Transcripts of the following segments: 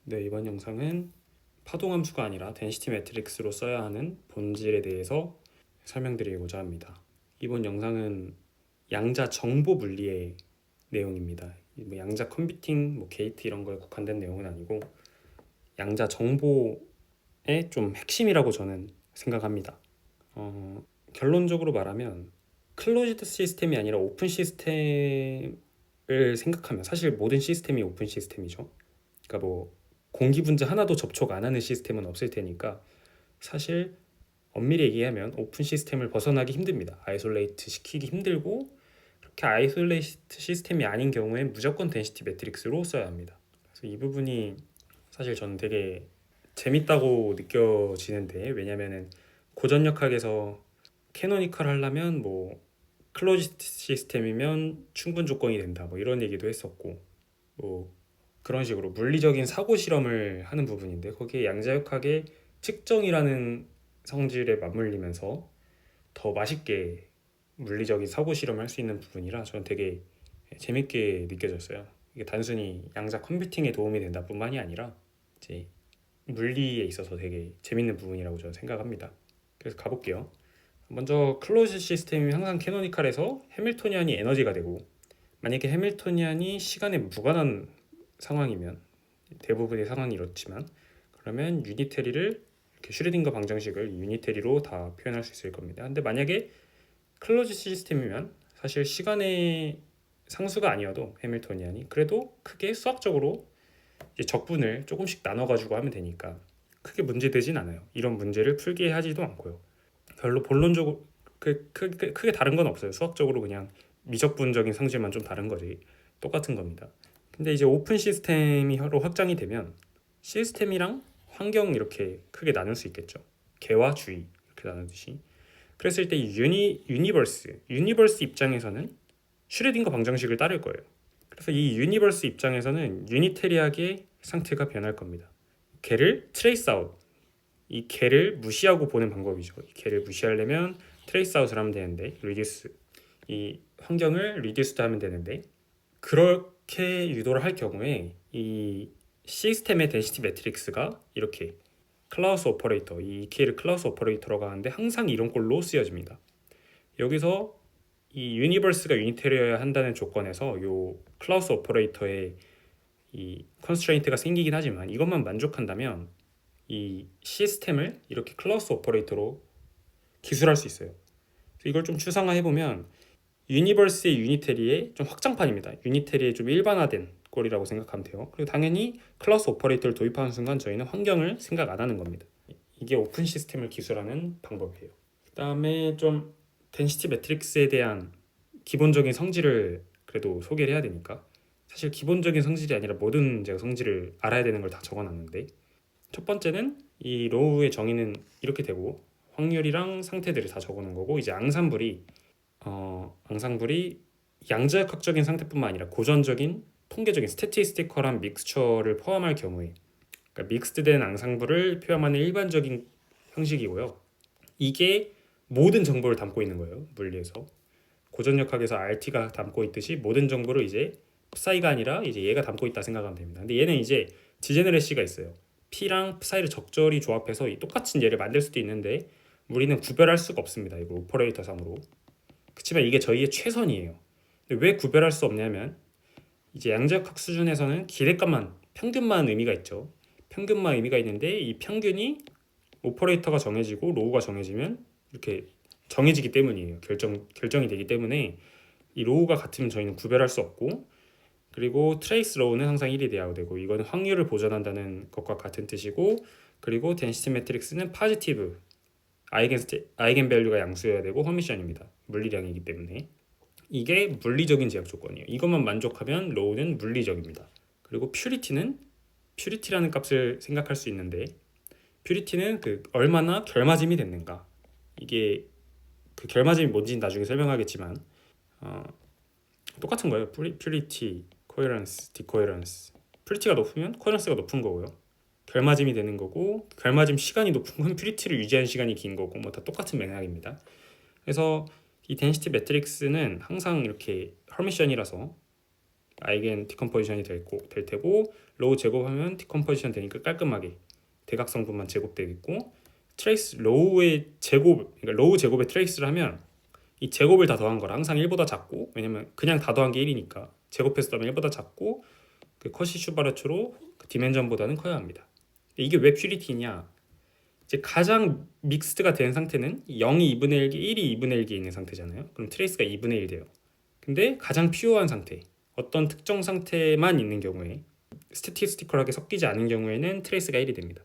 네, 이번 영상은 파동함수가 아니라 덴시티 매트릭스로 써야 하는 본질에 대해서 설명드리고자 합니다. 이번 영상은 양자 정보 물리의 내용입니다. 뭐 양자 컴퓨팅, 게이트 이런 거에 국한된 내용은 아니고 양자 정보의 좀 핵심이라고 저는 생각합니다. 결론적으로 말하면 클로즈드 시스템이 아니라 오픈 시스템을 생각하면 사실 모든 시스템이 오픈 시스템이죠. 그러니까 공기 분자 하나도 접촉 안 하는 시스템은 없을 테니까 사실 엄밀히 얘기하면 오픈 시스템을 벗어나기 힘듭니다. 아이솔레이트 시키기 힘들고 그렇게 아이솔레이트 시스템이 아닌 경우에 무조건 덴시티 매트릭스로 써야 합니다. 그래서 이 부분이 사실 저는 되게 재밌다고 느껴지는데, 왜냐면은 고전역학에서 캐노니컬 하려면 클로즈드 시스템이면 충분 조건이 된다 이런 얘기도 했었고, 그런 식으로 물리적인 사고 실험을 하는 부분인데, 거기에 양자역학의 측정이라는 성질에 맞물리면서 더 맛있게 물리적인 사고 실험을 할 수 있는 부분이라 저는 되게 재밌게 느껴졌어요. 이게 단순히 양자 컴퓨팅에 도움이 된다 뿐만이 아니라 이제 물리에 있어서 되게 재밌는 부분이라고 저는 생각합니다. 그래서 가볼게요. 먼저 클로즈 시스템이 항상 캐노니컬에서 해밀토니안이 에너지가 되고, 만약에 해밀토니안이 시간에 무관한 상황이면, 대부분의 상황이 이렇지만, 그러면 유니테리를 이렇게 슈레딩거 방정식을 유니테리로 다 표현할 수 있을 겁니다. 근데 만약에 클로즈 시스템이면 사실 시간의 상수가 아니어도 해밀토니안이 그래도 크게 수학적으로 이제 적분을 조금씩 나눠가지고 하면 되니까 크게 문제되진 않아요. 이런 문제를 풀게 하지도 않고요. 별로 본론적으로 크게 다른 건 없어요. 수학적으로 그냥 미적분적인 성질만 좀 다른 거지 똑같은 겁니다. 근데 이제 오픈 시스템으로 확장이 되면 시스템이랑 환경 이렇게 크게 나눌 수 있겠죠. 개와 주의 이렇게 나누듯이. 그랬을 때 유니버스 입장에서는 슈레딩거 방정식을 따를 거예요. 그래서 이 유니버스 입장에서는 유니테리하게 상태가 변할 겁니다. 개를 트레이스 아웃, 이 개를 무시하고 보는 방법이죠. 이 개를 무시하려면 트레이스 아웃을 하면 되는데, 리듀스, 이 환경을 리듀스드 하면 되는데, 그렇게 유도를 할 경우에 이 시스템의 덴시티 매트릭스가 이렇게 클라우스 오퍼레이터, 이 EK를 클라우스 오퍼레이터라고 하는데 항상 이런 꼴로 쓰여집니다. 여기서 이 유니버스가 유니테리어야 한다는 조건에서 이 클라우스 오퍼레이터의 이 컨스트레인트가 생기긴 하지만, 이것만 만족한다면 이 시스템을 이렇게 클라우스 오퍼레이터로 기술할 수 있어요. 이걸 좀 추상화해보면 유니버스의 유니테리의 좀 확장판입니다. 유니테리의 좀 일반화된 꼴이라고 생각하면 돼요. 그리고 당연히 클라우스 오퍼레이터를 도입하는 순간 저희는 환경을 생각 안 하는 겁니다. 이게 오픈 시스템을 기술하는 방법이에요. 그 다음에 좀 덴시티 매트릭스에 대한 기본적인 성질을 그래도 소개를 해야 되니까, 사실 기본적인 성질이 아니라 모든 제가 성질을 알아야 되는 걸 다 적어놨는데, 첫 번째는 이 로우의 정의는 이렇게 되고, 확률이랑 상태들을 다 적어놓은 거고, 이제 앙상블이 양자역학적인 상태뿐만 아니라 고전적인 통계적인 스태티스티컬한 믹스처를 포함할 경우에, 그러니까 믹스드된 앙상블을 표현하는 일반적인 형식이고요. 이게 모든 정보를 담고 있는 거예요. 물리에서 고전역학에서 RT가 담고 있듯이 모든 정보를 이제 psi가 아니라 이제 얘가 담고 있다 생각하면 됩니다. 근데 얘는 이제 디제너레시가 있어요. P랑 psi를 적절히 조합해서 이 똑같은 얘를 만들 수도 있는데 우리는 구별할 수가 없습니다. 이거 오퍼레이터 상으로. 그렇지만 이게 저희의 최선이에요. 근데 왜 구별할 수 없냐면, 이제 양자역학 수준에서는 기대값만, 평균만 의미가 있죠. 평균만 의미가 있는데, 이 평균이 오퍼레이터가 정해지고 로우가 정해지면 이렇게 정해지기 때문이에요. 결정이 되기 때문에 이 로우가 같으면 저희는 구별할 수 없고, 그리고 트레이스 로우는 항상 1이 돼야 되고, 이거는 확률을 보존한다는 것과 같은 뜻이고, 그리고 덴시티 매트릭스는 파지티브 아이겐 밸류가 양수여야 되고 허미션입니다. 물리량이기 때문에. 이게 물리적인 제약 조건이에요. 이것만 만족하면 로우는 물리적입니다. 그리고 퓨리티라는 값을 생각할 수 있는데, 퓨리티는 얼마나 결맞음이 됐는가. 이게 그 결맞음이 뭔지는 나중에 설명하겠지만 똑같은 거예요. 퓨리티, 코헤런스, 디코헤런스. 퓨리티가 높으면 코헤런스가 높은 거고요. 결맞음이 되는 거고, 결맞음 시간이 높은 건 퓨리티를 유지하는 시간이 긴 거고, 다 똑같은 맥락입니다. 그래서 이 덴시티 매트릭스는 항상 이렇게 허미션이라서 아이겐 디컴포지션이 될 테고, 로우 제곱하면 디컴포지션 되니까 깔끔하게 대각성분만 제곱되겠고, 트레이스 로우의 제곱, 그러니까 로우 제곱에 트레이스를 하면 이 제곱을 다 더한 거라 항상 1보다 작고, 왜냐면 그냥 다 더한 게 1이니까 제곱해서 더하면 1보다 작고, 그 컷시 슈바르츠로 그 디멘전보다는 커야 합니다. 이게 왜 퓨리티냐? 이제 가장 믹스드가 된 상태는 0이 2분의 1개, 1이 2분의 1개 있는 상태잖아요. 그럼 트레이스가 2분의 1 돼요. 근데 가장 퓨어한 상태, 어떤 특정 상태만 있는 경우에, 스태티스티컬하게 섞이지 않은 경우에는 트레이스가 1이 됩니다.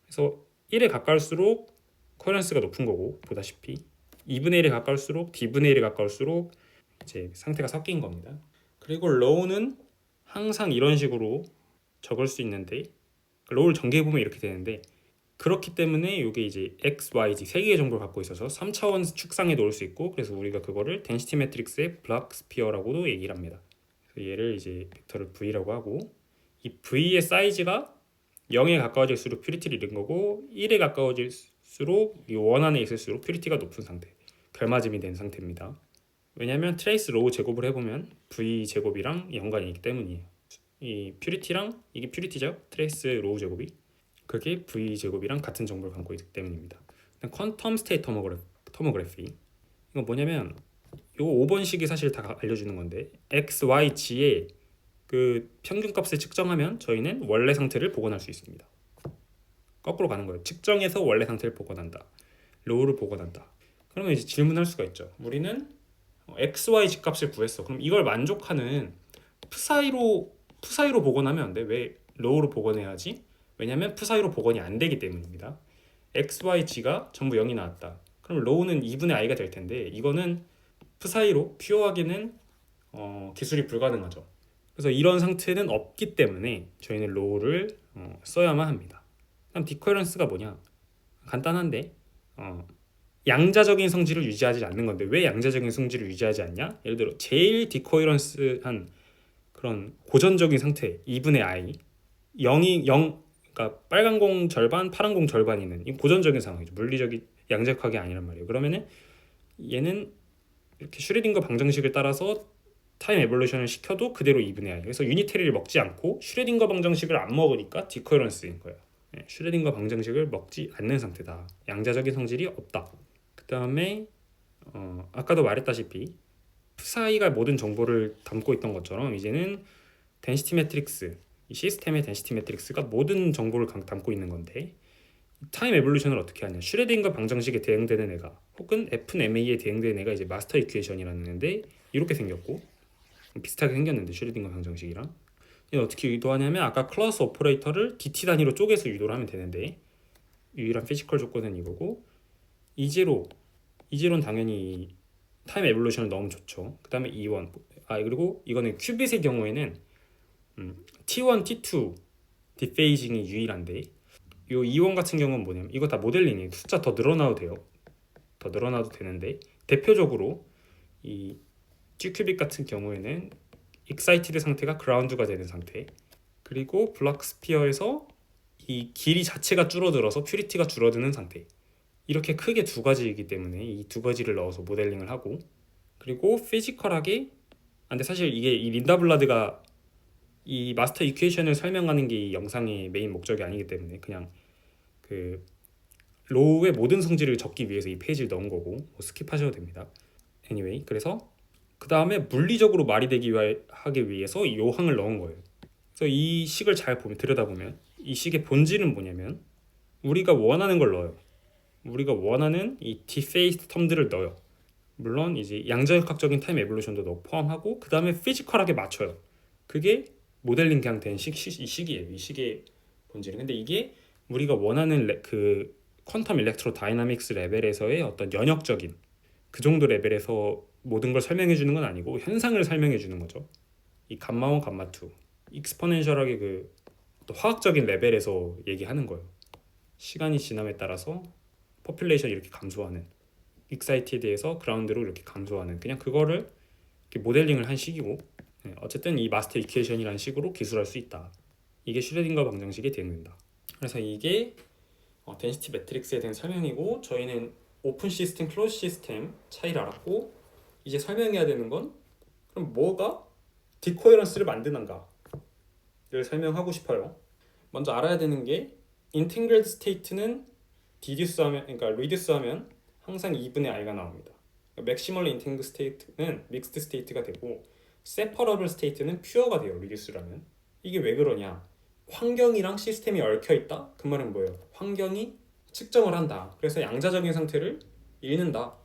그래서 1에 가까울수록 코헤런스가 높은 거고, 보다시피 2분의 1에 가까울수록 D분의 1에 가까울수록 이제 상태가 섞인 겁니다. 그리고 로우는 항상 이런 식으로 적을 수 있는데, 로우를 전개해 보면 이렇게 되는데, 그렇기 때문에 이게 이제 x, y, z 세 개의 정보를 갖고 있어서 3차원 축상에 놓을 수 있고, 그래서 우리가 그거를 덴시티 매트릭스의 블락 스피어라고도 얘기를 합니다. 그래서 얘를 이제 벡터를 v라고 하고, 이 v의 사이즈가 0에 가까워질수록 퓨리티를 잃은 거고, 1에 가까워질수록 이 원안에 있을수록 퓨리티가 높은 상태, 결맞음이 된 상태입니다. 왜냐하면 트레이스 로우 제곱을 해보면 v 제곱이랑 연관이 있기 때문이에요. 이 퓨리티랑, 이게 퓨리티죠, 트레이스 로우 제곱이, 그게 v 제곱이랑 같은 정보를 갖고 있기 때문입니다. 퀀텀 스테이트 토모그래피, 이건 뭐냐면 요 5번식이 사실 다 알려주는 건데, x, y, g의 그 평균값을 측정하면 저희는 원래 상태를 복원할 수 있습니다. 거꾸로 가는 거예요. 측정해서 원래 상태를 복원한다, 로우를 복원한다. 그러면 이제 질문할 수가 있죠. 우리는 x, y, g 값을 구했어. 그럼 이걸 만족하는 푸사이로 복원하면 안 돼. 왜 로우로 복원해야지? 왜냐면 푸사이로 복원이 안 되기 때문입니다. x, y, g가 전부 0이 나왔다. 그럼 로우는 2분의 i가 될 텐데, 이거는 푸사이로 퓨어하게는 기술이 불가능하죠. 그래서 이런 상태는 없기 때문에 저희는 로우를 써야만 합니다. 그럼 디코헤런스가 뭐냐? 간단한데 양자적인 성질을 유지하지 않는 건데, 왜 양자적인 성질을 유지하지 않냐? 예를 들어 제일 디코헤런스한 그런 고전적인 상태 2분의 i, 0이 0, 그러니까 빨간 공 절반, 파란 공 절반이는 이 고전적인 상황이죠. 물리적이 양자역학이 아니란 말이에요. 그러면은 얘는 이렇게 슈레딩거 방정식을 따라서 타임 에볼루션을 시켜도 그대로 2분의 i. 그래서 유니테리를 먹지 않고 슈레딩거 방정식을 안 먹으니까 디코헤런스인 거예요. 슈레딩거 방정식을 먹지 않는 상태다. 양자적인 성질이 없다. 그 다음에 아까도 말했다시피 푸사이가 모든 정보를 담고 있던 것처럼 이제는 덴시티 매트릭스, 이 시스템의 덴시티 매트릭스가 모든 정보를 담고 있는 건데, 타임 에볼루션을 어떻게 하냐? 슈레딩거 방정식에 대응되는 애가, 혹은 FMA에 대응되는 애가 이제 마스터 이퀘이션이라는 애인데, 이렇게 생겼고 비슷하게 생겼는데 슈레딩거 방정식이랑 이건 어떻게 유도하냐면, 아까 클러스 오퍼레이터를 dt 단위로 쪼개서 유도를 하면 되는데, 유일한 피지컬 조건은 이거고, 이제로는 당연히 타임 에볼루션을 넣으면 좋죠. 그 다음에 E1, 그리고 이거는 큐빗의 경우에는 T1, T2 디페이징이 유일한데, 요 E1 같은 경우는 뭐냐면 이거 다 모델링이에요. 숫자 더 늘어나도 돼요. 더 늘어나도 되는데, 대표적으로 이 G큐빗 같은 경우에는 익사이티드 상태가 그라운드가 되는 상태, 그리고 블락 스피어에서 이 길이 자체가 줄어들어서 퓨리티가 줄어드는 상태, 이렇게 크게 두 가지이기 때문에 이 두 가지를 넣어서 모델링을 하고, 그리고 피지컬하게, 근데 사실 이게 이 린다 블라드가 이 마스터 이퀘이션을 설명하는 게 이 영상의 메인 목적이 아니기 때문에 그냥 그 로우의 모든 성질을 적기 위해서 이 페이지를 넣은 거고, 뭐 스킵하셔도 됩니다. anyway, 그래서 그 다음에 물리적으로 말이 되기 하기 위해서 이 요항을 넣은 거예요. 그래서 이 식을 잘 들여다보면 이 식의 본질은 뭐냐면, 우리가 원하는 걸 넣어요. 우리가 원하는 이 디페이스 텀들을 넣어요. 물론 이제 양자역학적인 타임 에볼루션도 포함하고, 그 다음에 피지컬하게 맞춰요. 그게 모델링 그냥 된 이 식이에요. 이 식의 본질은. 근데 이게 우리가 원하는 그 퀀텀 일렉트로 다이나믹스 레벨에서의 어떤 연역적인 그 정도 레벨에서 모든 걸 설명해 주는 건 아니고, 현상을 설명해 주는 거죠. 이 감마 1, 감마 2, 익스포넨셜하게 그 화학적인 레벨에서 얘기하는 거예요. 시간이 지남에 따라서 포퓰레이션 이렇게 감소하는, 익사이티드에서 그라운드로 이렇게 감소하는, 그냥 그거를 이렇게 모델링을 한 식이고, 어쨌든 이 마스터 이퀘이션이라는 식으로 기술할 수 있다. 이게 슈레딩거 방정식에 대응된다. 그래서 이게 덴시티 매트릭스에 대한 설명이고, 저희는 오픈 시스템, 클로즈 시스템 차이를 알았고, 이제 설명해야 되는 건 그럼 뭐가 디코헤런스를 만드는가? 설명하고 싶어요. 먼저 알아야 되는 게 인티그레이트 스테이트는 디듀스 하면, 그러니까 리듀스 하면 항상 2분의 i가 나옵니다. 맥시멀리 인티그 스테이트는 믹스드 스테이트가 되고 세퍼러블 스테이트는 퓨어가 돼요. 리듀스라면. 이게 왜 그러냐? 환경이랑 시스템이 얽혀 있다? 그 말은 뭐예요? 환경이 측정을 한다. 그래서 양자적인 상태를 읽는다.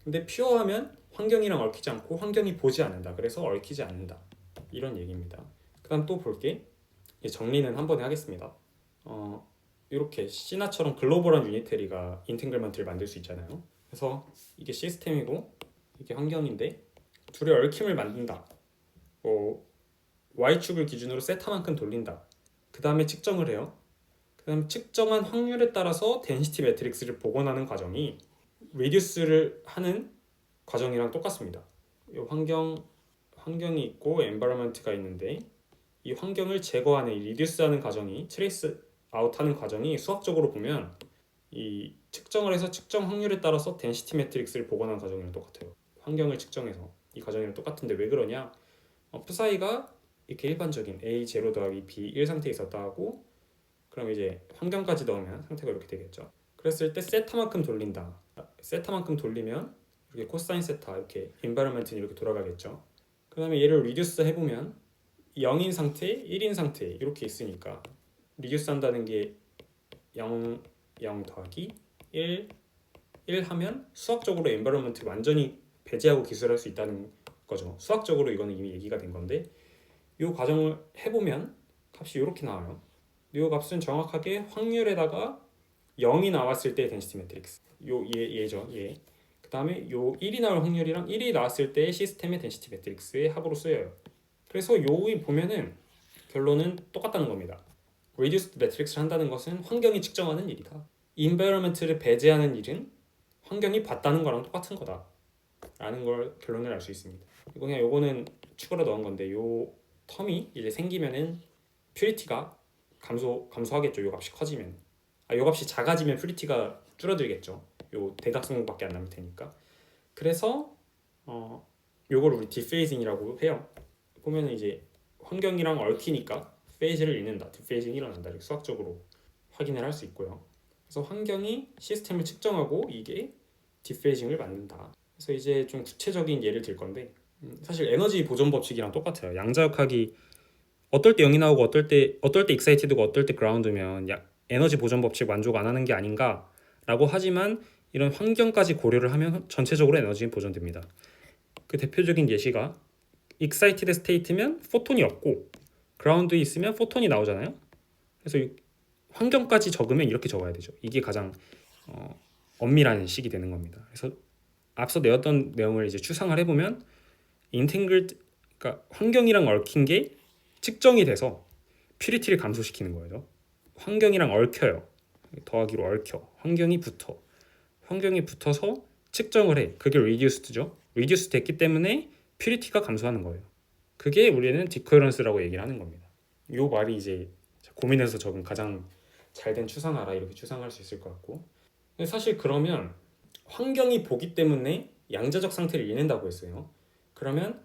근데 퓨어하면 환경이랑 얽히지 않고 환경이 보지 않는다. 그래서 얽히지 않는다. 이런 얘기입니다. 그 다음 또 볼게. 정리는 한 번에 하겠습니다. 이렇게 시나처럼 글로벌한 유니테리가 인팅글먼트를 만들 수 있잖아요. 그래서 이게 시스템이고 이게 환경인데 둘의 얽힘을 만든다. y축을 기준으로 세타만큼 돌린다. 그 다음에 측정을 해요. 그 다음에 측정한 확률에 따라서 덴시티 매트릭스를 복원하는 과정이 리듀스를 하는 과정이랑 똑같습니다. 이 환경이 있고 엔바이러먼트가 있는데 이 환경을 제거하는 이 리듀스하는 과정이 트레이스 아웃하는 과정이 수학적으로 보면 이 측정을 해서 측정 확률에 따라서 덴시티 매트릭스를 복원하는 과정이랑 똑같아요. 환경을 측정해서 이 과정이랑 똑같은데 왜 그러냐? 푸사이가 이렇게 일반적인 A0 더하기 B1 상태에 있었다 하고 그럼 이제 환경까지 넣으면 상태가 이렇게 되겠죠. 그랬을 때 세타만큼 돌린다. 세타만큼 돌리면 이렇게 코사인 세타 이렇게 인바이러먼트는 이렇게 돌아가겠죠. 그 다음에 얘를 리듀스 해보면 0인 상태, 1인 상태 이렇게 있으니까 리듀스 한다는 게 0, 0 더하기 1, 1 하면 수학적으로 엔바이러먼트를 완전히 배제하고 기술할 수 있다는 거죠. 수학적으로 이거는 이미 얘기가 된 건데 이 과정을 해보면 값이 이렇게 나와요. 이 값은 정확하게 확률에다가 0이 나왔을 때 덴시티 매트릭스 얘죠. 얘. 그 다음에 요 1이 나올 확률이랑 1이 나왔을 때 시스템의 덴시티 매트릭스의 합으로 쓰여요. 그래서 요이 보면은 결론은 똑같다는 겁니다. 리듀스드 매트릭스를 한다는 것은 환경이 측정하는 일이다. 인바이러먼트를 배제하는 일은 환경이 봤다는 거랑 똑같은 거다 라는 걸 결론을 알 수 있습니다. 이거 그냥 요거는 추가로 넣은 건데 요 텀이 이제 생기면은 퓨리티가 감소하겠죠. 요 값이 커지면 요 값이 작아지면 퓨리티가 줄어들겠죠. 요 대각선밖에 안 남을 테니까. 그래서 요걸 우리 디페이징이라고 해요. 보면은 이제 환경이랑 얽히니까 페이즈를 읽는다. 디페이징이 일어난다. 이렇게 수학적으로 확인을 할 수 있고요. 그래서 환경이 시스템을 측정하고 이게 디페이징을 만든다. 그래서 이제 좀 구체적인 예를 들 건데 사실 에너지 보존 법칙이랑 똑같아요. 양자역학이 어떨 때 0이 나오고 어떨 때 익사이티드고 어떨 때 그라운드면 에너지 보존 법칙 만족 안 하는 게 아닌가라고 하지만 이런 환경까지 고려를 하면 전체적으로 에너지 보존됩니다. 그 대표적인 예시가 익사이티드 스테이트면 포톤이 없고 그라운드에 있으면 포톤이 나오잖아요. 그래서 환경까지 적으면 이렇게 적어야 되죠. 이게 가장 엄밀한 식이 되는 겁니다. 그래서 앞서 내었던 내용을 이제 추상을 해보면 인팅글드, 그러니까 환경이랑 얽힌 게 측정이 돼서 퓨리티를 감소시키는 거예요. 환경이랑 얽혀요. 더하기로 얽혀. 환경이 붙어서 측정을 해. 그게 리듀스드죠. 리듀스 됐기 때문에 퓨리티가 감소하는 거예요. 그게 우리는 디코헤런스라고 얘기를 하는 겁니다. 이 말이 이제 고민해서 적은 가장 잘된 추상화라 이렇게 추상할 수 있을 것 같고 사실 그러면 환경이 보기 때문에 양자적 상태를 읽는다고 했어요. 그러면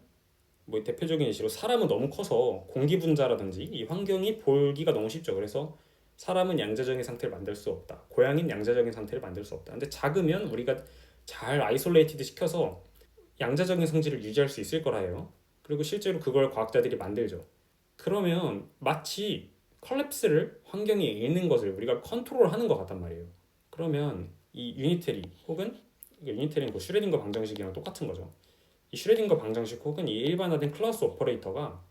뭐 대표적인 예시로 사람은 너무 커서 공기 분자라든지 이 환경이 보기가 너무 쉽죠. 그래서 사람은 양자적인 상태를 만들 수 없다. 고양이는 양자적인 상태를 만들 수 없다. 근데 작으면 우리가 잘 아이솔레이티드 시켜서 양자적인 성질을 유지할 수 있을 거라 해요. 그리고 실제로 그걸 과학자들이 만들죠. 그러면 마치 컬랩스를 환경이 읽는 것을 우리가 컨트롤하는 것 같단 말이에요. 그러면 이 유니테리 혹은 유니테리는 그 슈레딩거 방정식이랑 똑같은 거죠. 이 슈레딩거 방정식 혹은 이 일반화된 클라우스 오퍼레이터가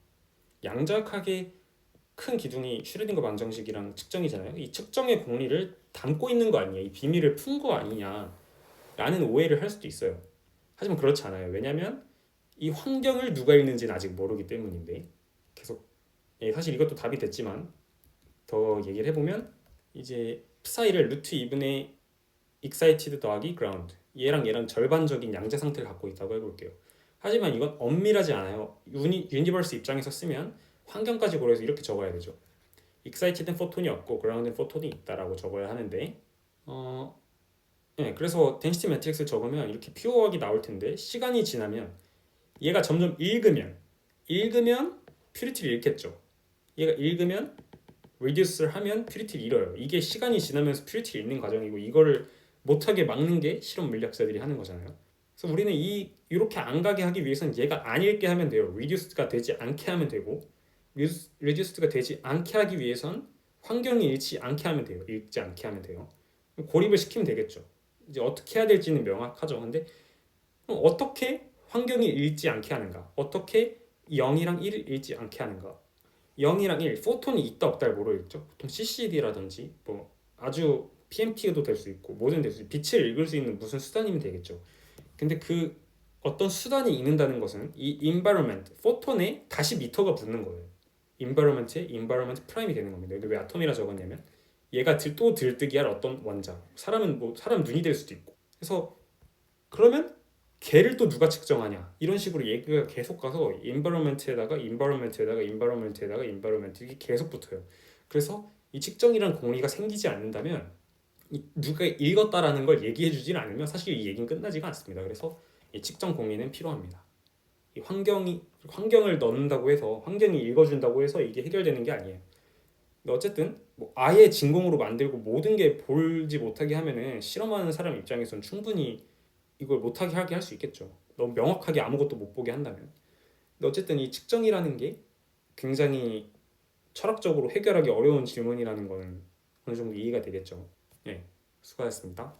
양자역학의 큰 기둥이 슈레딩거 방정식이랑 측정이잖아요. 이 측정의 공리를 담고 있는 거 아니냐, 이 비밀을 푼 거 아니냐라는 오해를 할 수도 있어요. 하지만 그렇지 않아요. 왜냐하면 이 환경을 누가 읽는지는 아직 모르기 때문인데 계속 사실 이것도 답이 됐지만 더 얘기를 해보면 이제 psi를 루트 2분의 excited 더하기 ground 얘랑 절반적인 양자 상태를 갖고 있다고 해볼게요. 하지만 이건 엄밀하지 않아요. 유니버스 입장에서 쓰면 환경까지 고려해서 이렇게 적어야 되죠. excited는 포톤이 없고 ground는 포톤이 있다라고 적어야 하는데 그래서 덴시티 매트릭스를 적으면 이렇게 퓨어하게 나올 텐데 시간이 지나면 얘가 점점 읽으면 퓨리티를 읽겠죠. 얘가 읽으면 reduce를 하면 퓨리티를 잃어요. 이게 시간이 지나면서 퓨리티를 잃는 과정이고 이거를 못하게 막는 게 실험 물리학자들이 하는 거잖아요. 그래서 우리는 이렇게 안 가게 하기 위해서는 얘가 안 읽게 하면 돼요. reduced가 되지 않게 하면 되고 reduced가 되지 않게 하기 위해선 환경이 잃지 않게 하면 돼요. 읽지 않게 하면 돼요. 고립을 시키면 되겠죠. 이제 어떻게 해야 될지는 명확하죠. 근데 그럼 어떻게 환경이 읽지 않게 하는가? 어떻게 0이랑 1을 읽지 않게 하는가? 0이랑 1, 포톤이 있다 없다를 모르겠죠. 보통 CCD라든지 뭐 아주 PMT도 될 수 있고 뭐든 될 수 있고 빛을 읽을 수 있는 무슨 수단이면 되겠죠. 근데 그 어떤 수단이 읽는다는 것은 이 environment, 포톤에 다시 미터가 붙는 거예요. environment에 environment prime이 되는 겁니다. 여기 왜 아톰이라 적었냐면 얘가 또 들뜨기 할 어떤 원자, 사람은 뭐 사람 눈이 될 수도 있고. 그래서 그러면 걔를 또 누가 측정하냐 이런 식으로 얘기가 계속 가서 environment에다가 environment에다가 environment에다가 environment 이게 계속 붙어요. 그래서 이 측정이라는 공리가 생기지 않는다면 누가 읽었다라는 걸 얘기해주지 않으면 사실 이 얘기는 끝나지가 않습니다. 그래서 이 측정 공리는 필요합니다. 이 환경을 넣는다고 해서 환경이 읽어준다고 해서 이게 해결되는 게 아니에요. 근데 어쨌든 뭐 아예 진공으로 만들고 모든 게 보지 못하게 하면은 실험하는 사람 입장에서는 충분히 이걸 못하게 하게 할 수 있겠죠. 너무 명확하게 아무것도 못 보게 한다면. 근데 어쨌든 이 측정이라는 게 굉장히 철학적으로 해결하기 어려운 질문이라는 거는 어느 정도 이해가 되겠죠. 예, 수고하셨습니다.